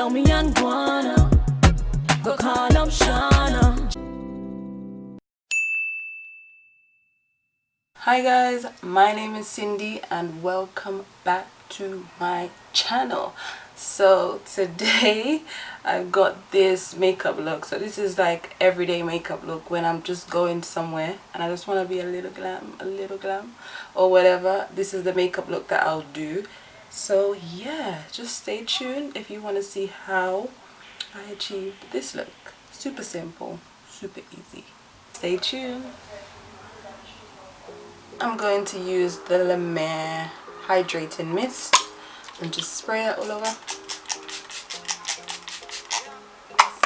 Tell me I'm gonna go call up Shauna. Hi guys, my name is Cindy and welcome back to my channel. So today I've got this makeup look. So this is like everyday makeup look when I'm just going somewhere and I just want to be a little glam or whatever. This is the makeup look that I'll do. So yeah, just stay tuned if you want to see how I achieved this look. Super simple, super easy. Stay tuned. I'm going to use the Lancome Hydrating Mist and just spray it all over.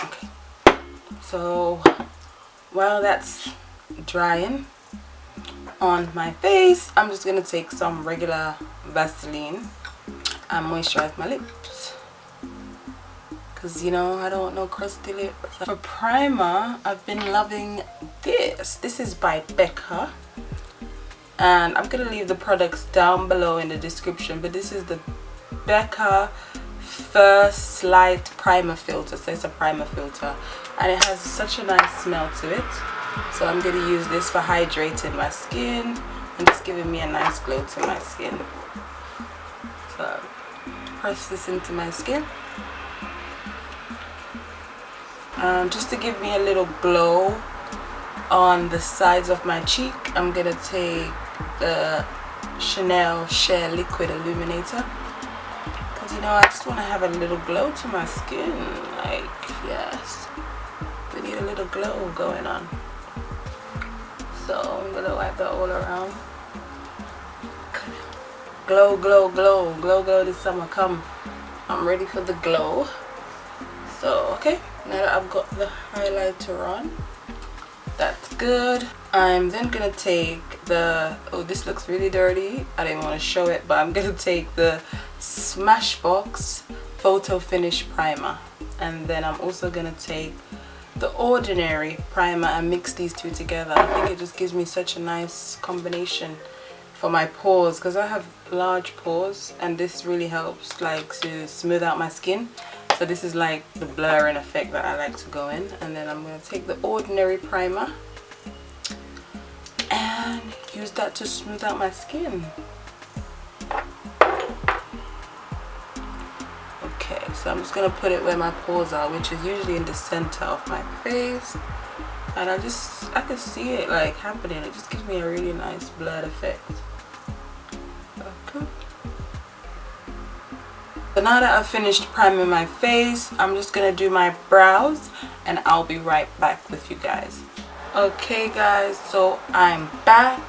Okay. So while that's drying on my face, I'm just going to take some regular Vaseline and moisturize my lips. Because, you know, I don't want no crusty lips. For primer, I've been loving this. This is by Becca. And I'm gonna leave the products down below in the description, but this is the Becca First Light Primer Filter. So it's a primer filter and it has such a nice smell to it. So I'm gonna use this for hydrating my skin and just giving me a nice glow to my skin. So press this into my skin just to give me a little glow on the sides of my cheek. I'm gonna take the Chanel Sheer Liquid Illuminator because, you know, I just want to have a little glow to my skin. Like, yes, we need a little glow going on. So I'm gonna wipe that all around. Glow, glow, glow, glow, glow this summer. Come, I'm ready for the glow. So okay, now that I've got the highlighter on, that's good. I'm then gonna take the, oh, this looks really dirty, I didn't want to show it, but I'm gonna take the Smashbox Photo Finish Primer, and then I'm also gonna take the Ordinary Primer and mix these two together. I think it just gives me such a nice combination for my pores because I have large pores, and this really helps like to smooth out my skin. So this is like the blurring effect that I like to go in. And then I'm going to take the Ordinary Primer and use that to smooth out my skin. Okay, so I'm just going to put it where my pores are, which is usually in the center of my face. And I can see it like happening. It just gives me a really nice blurred effect. Okay. So now that I've finished priming my face, I'm just going to do my brows and I'll be right back with you guys. Okay guys, so I'm back.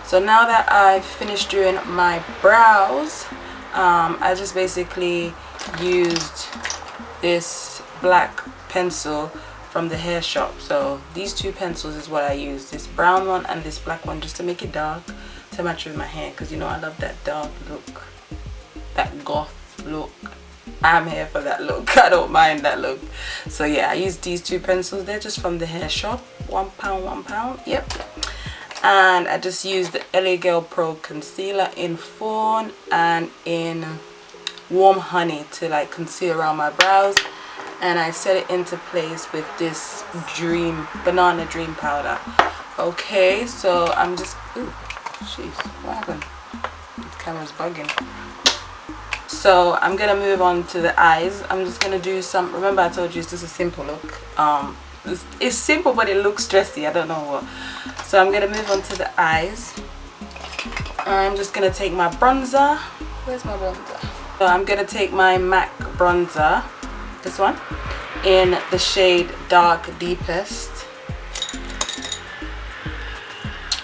So now that I've finished doing my brows, I just basically used this black pencil from the hair shop. So these two pencils is what I use, this brown one and this black one, just to make it dark to match with my hair, because, you know, I love that dark look, that goth look. I'm here for that look. I don't mind that look. So yeah, I used these two pencils. They're just from the hair shop. £1, yep. And I just used the LA Girl Pro concealer in Fawn and in Warm Honey to like conceal around my brows, and I set it into place with this banana dream powder. Okay, so I'm just, ooh, jeez, what happened? The camera's bugging. So I'm gonna move on to the eyes. I'm just gonna do some, remember I told you it's just a simple look. It's simple, but it looks dressy, I don't know what. So I'm gonna move on to the eyes. I'm just gonna take my bronzer. Where's my bronzer? So I'm gonna take my MAC bronzer, this one, in the shade Dark Deepest.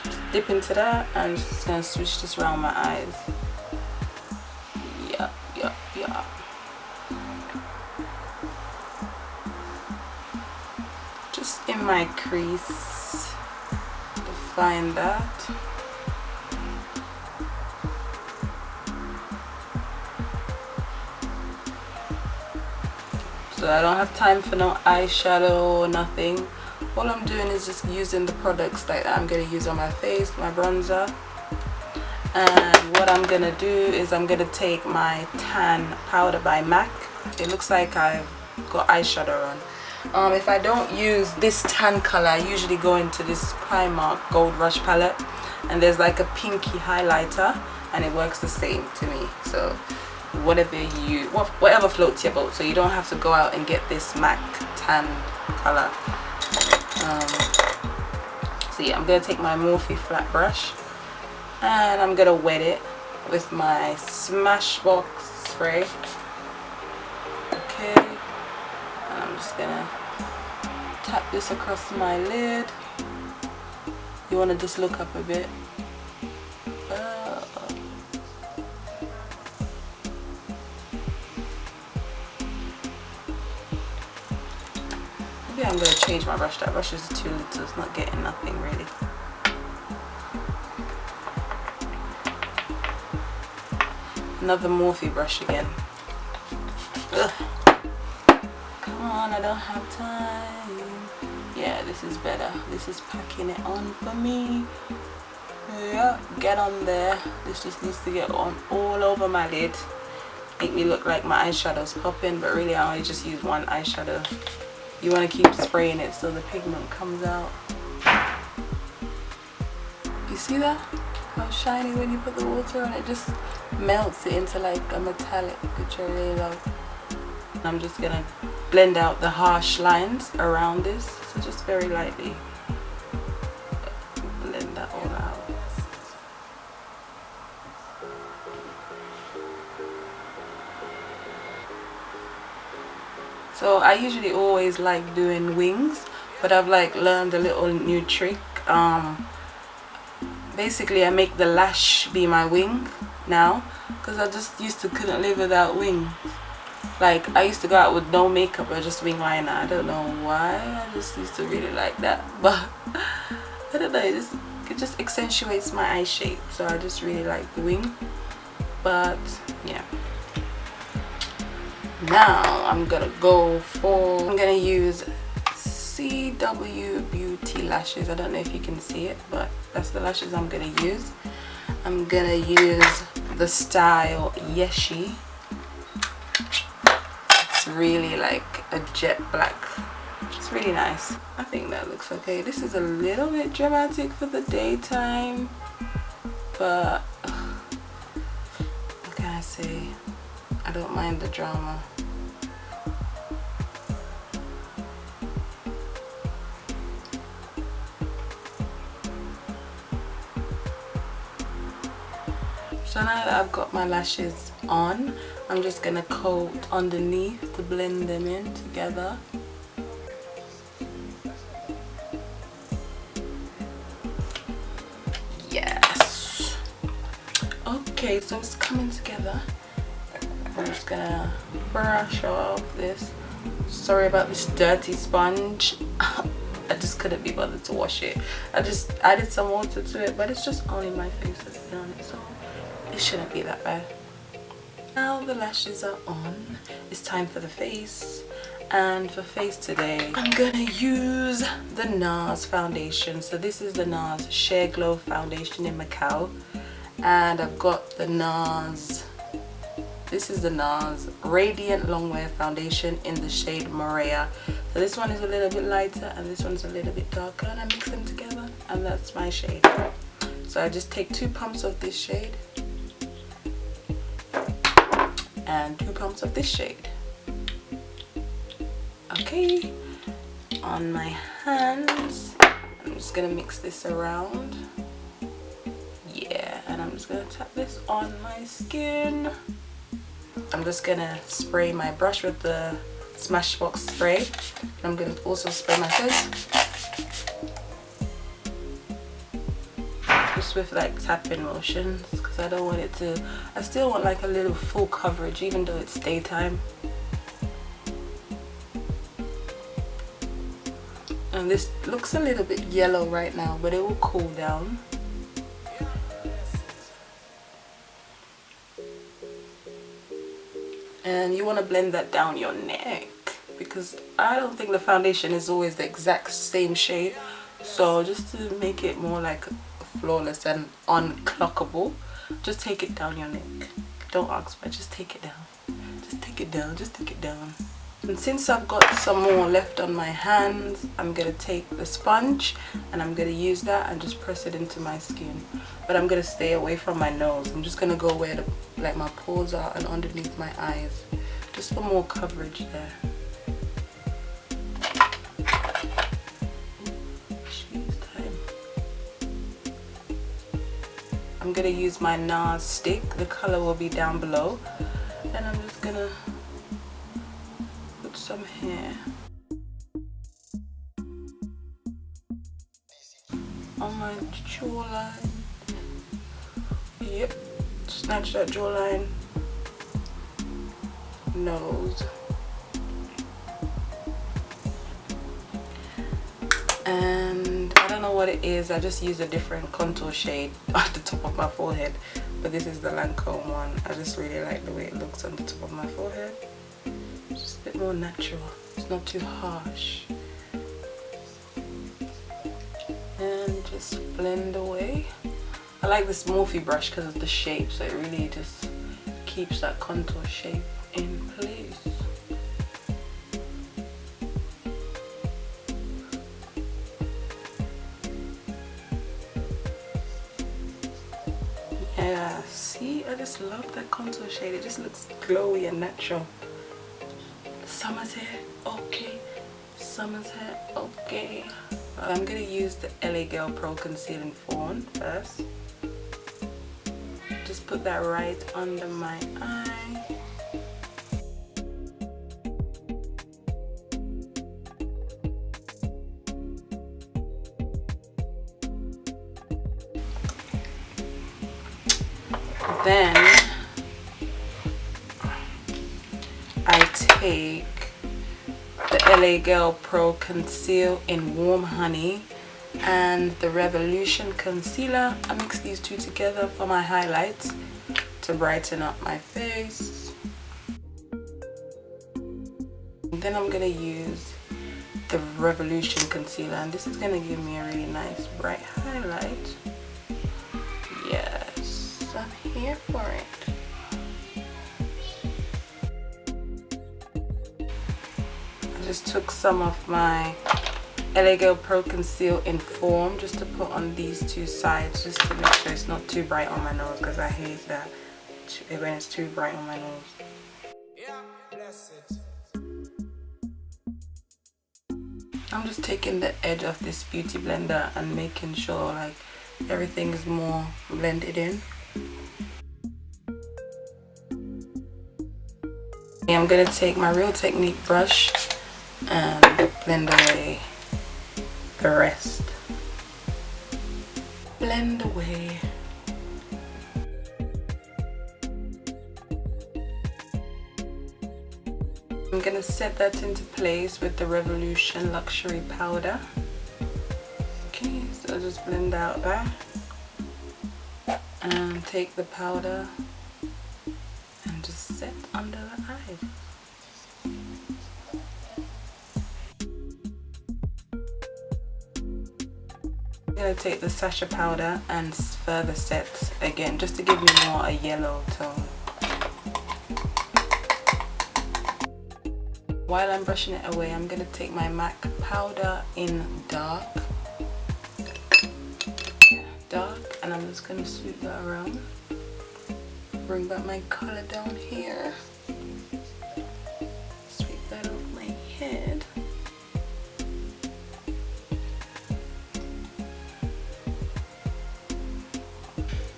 Just dip into that and I'm just gonna switch this around my eyes. Yeah. Just in my crease, define that. So I don't have time for no eyeshadow or nothing. All I'm doing is just using the products that I'm going to use on my face, my bronzer. And what I'm going to do is I'm going to take my tan powder by MAC it looks like I've got eyeshadow on. If I don't use this tan color, I usually go into this Primark Gold Rush palette, and there's like a pinky highlighter, and it works the same to me. So whatever floats your boat, so you don't have to go out and get this MAC tan color. So yeah, I'm gonna take my Morphe flat brush and I'm gonna wet it with my Smashbox spray. Okay, and I'm just gonna tap this across my lid. You want to just look up a bit. Maybe I'm going to change my brush. That brush is too little. It's not getting nothing really. Another Morphe brush again. Ugh. Come on, I don't have time. Yeah, this is better. This is packing it on for me. Yeah, get on there. This just needs to get on all over my lid. Make me look like my eyeshadow's popping, but really I only just use one eyeshadow. You want to keep spraying it so the pigment comes out. You see that? How shiny when you put the water on, it just melts it into like a metallic, which I really love. I'm just gonna blend out the harsh lines around this, so just very lightly blend that all out. So I usually always like doing wings, but I've like learned a little new trick. Basically I make the lash be my wing now, because I just used to couldn't live without wings. Like I used to go out with no makeup or just wing liner. I don't know why, I just used to really like that, but I don't know, it just accentuates my eye shape, so I just really like the wing. But yeah, now I'm gonna use CWbeauty lashes. I don't know if you can see it, but that's the lashes I'm gonna use. I'm gonna use the style Yeshie. It's really like a jet black. It's really nice. I think that looks okay. This is a little bit dramatic for the daytime, but what can I say? I don't mind the drama. So now that I've got my lashes on, I'm just gonna coat underneath to blend them in together. Yes. Okay, so it's coming together. I'm just gonna brush off this. Sorry about this dirty sponge. I just couldn't be bothered to wash it. I just added some water to it, but it's just only my face that's been on it, so it shouldn't be that bad. Now the lashes are on, it's time for the face. And for face today, I'm gonna use the Nars foundation. So this is the Nars Sheer Glow foundation in Macow, and I've got the Nars, this is the Nars Radiant Longwear foundation in the shade Moorea. So this one is a little bit lighter and this one's a little bit darker, and I mix them together and that's my shade. So I just take 2 pumps of this shade and 2 pumps of this shade. Okay, on my hands, I'm just gonna mix this around. Yeah, and I'm just gonna tap this on my skin. I'm just gonna spray my brush with the Smashbox spray. I'm gonna also spray my face. Just with like tapping motions, because I don't want it to, I still want like a little full coverage even though it's daytime. And this looks a little bit yellow right now, but it will cool down. And you want to blend that down your neck, because I don't think the foundation is always the exact same shade. So just to make it more like flawless and unclockable, just take it down your neck. Don't ask, but just take it down. Just take take it down, just take it down. And since I've got some more left on my hands, I'm gonna take the sponge and I'm gonna use that and just press it into my skin. But I'm gonna stay away from my nose. I'm just gonna go where like my pores are and underneath my eyes, just for more coverage there. I'm gonna use my Nars stick. The color will be down below, and I'm just gonna put some here on my jawline. Yep, snatch that jawline, nose, and I don't know what it is. I just use a different contour shade at the top of my forehead, but this is the Lancome one. I just really like the way it looks on the top of my forehead. Just a bit more natural. It's not too harsh. And just blend away. I like this Morphe brush because of the shape, so it really just keeps that contour shape in place. Yeah, see, I just love that contour shade. It just looks glowy and natural. Summer's here, okay. Summer's here, okay. I'm gonna use the LA Girl Pro Conceal in Fawn first. Just put that right under my eye. Then I take the LA Girl Pro Conceal in Warm Honey and the Reveloution Concealer. I mix these two together for my highlights to brighten up my face. And then I'm gonna use the Reveloution Concealer, and this is gonna give me a really nice bright highlight. Yes, I'm here for it. I just took some of my LA Girl Pro Conceal in Form just to put on these two sides, just to make sure it's not too bright on my nose, because I hate that when it's too bright on my nose. Yeah, bless it. I'm just taking the edge of this beauty blender and making sure like everything is more blended in. I'm gonna take my Real Technique brush and blend away the rest. Blend away. I'm gonna set that into place with the Reveloution Luxury Powder. Okay, so just blend out that. And take the powder and just set under the eyes. I'm going to take the Sacha powder and further set again, just to give me more a yellow tone. While I'm brushing it away, I'm going to take my MAC powder in dark, and I'm just going to sweep that around. Bring back my color down here. Sweep that off my head.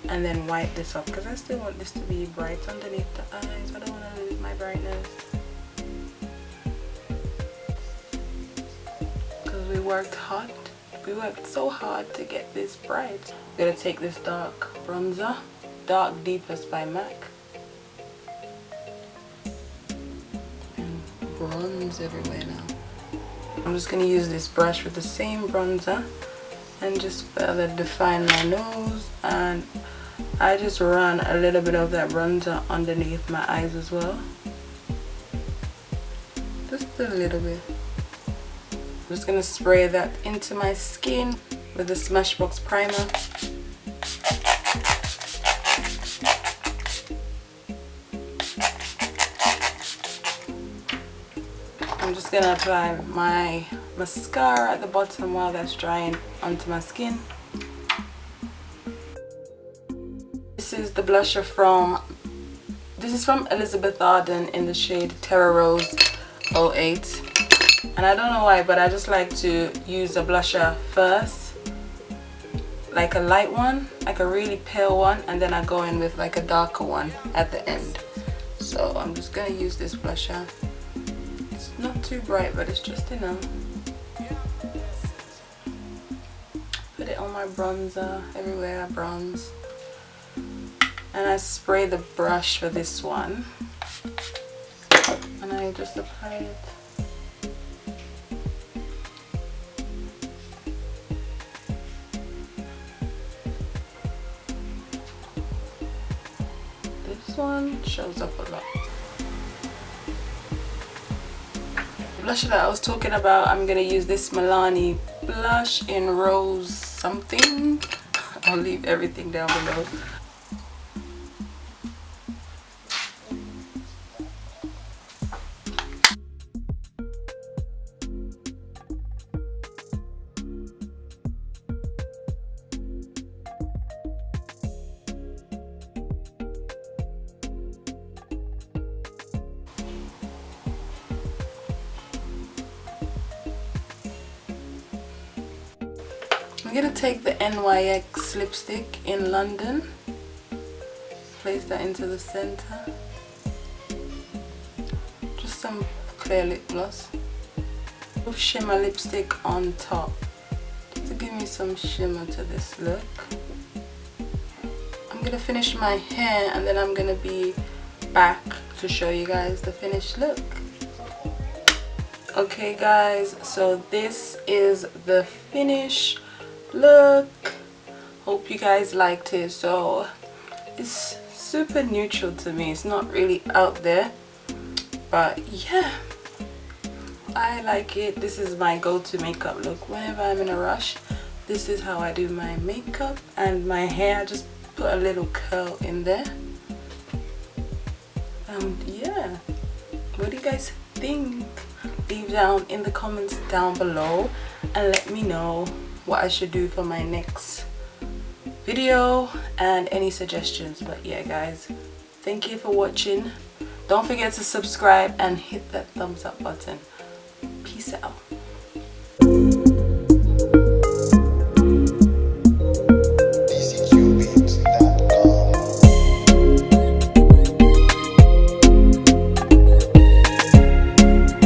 And then wipe this off, because I still want this to be bright underneath the eyes. I don't want to lose my brightness. Because we worked hard. We worked so hard to get this bright. I'm going to take this dark bronzer, Dark Deepest by MAC, and bronze everywhere now. I'm just going to use this brush with the same bronzer and just further define my nose, and I just run a little bit of that bronzer underneath my eyes as well. Just a little bit. I'm just going to spray that into my skin with the Smashbox primer. I'm just gonna apply my mascara at the bottom while that's drying onto my skin. This is the blusher from Elizabeth Ardern in the shade Terrarose 08. And I don't know why, but I just like to use a blusher first, like a light one, like a really pale one, and then I go in with like a darker one at the end. So I'm just gonna use this blusher. It's not too bright, but it's just enough. Put it on my bronzer, everywhere I bronze. And I spray the brush for this one. And I just apply it. This one shows up a lot. The blusher that I was talking about, I'm gonna use this Milani blush in Rose something. I'll leave everything down below. I'm going to take the NYX lipstick in London, place that into the center, just some clear lip gloss, shimmer lipstick on top to give me some shimmer to this look. I'm going to finish my hair and then I'm going to be back to show you guys the finished look. Okay guys, so this is the finish look. Hope you guys liked it. So it's super neutral to me, it's not really out there, but yeah, I like it. This is my go-to makeup look whenever I'm in a rush. This is how I do my makeup. And my hair, I just put a little curl in there. Yeah, what do you guys think? Leave down in the comments down below and let me know what I should do for my next video and any suggestions. But yeah guys, thank you for watching. Don't forget to subscribe and hit that thumbs up button. Peace out.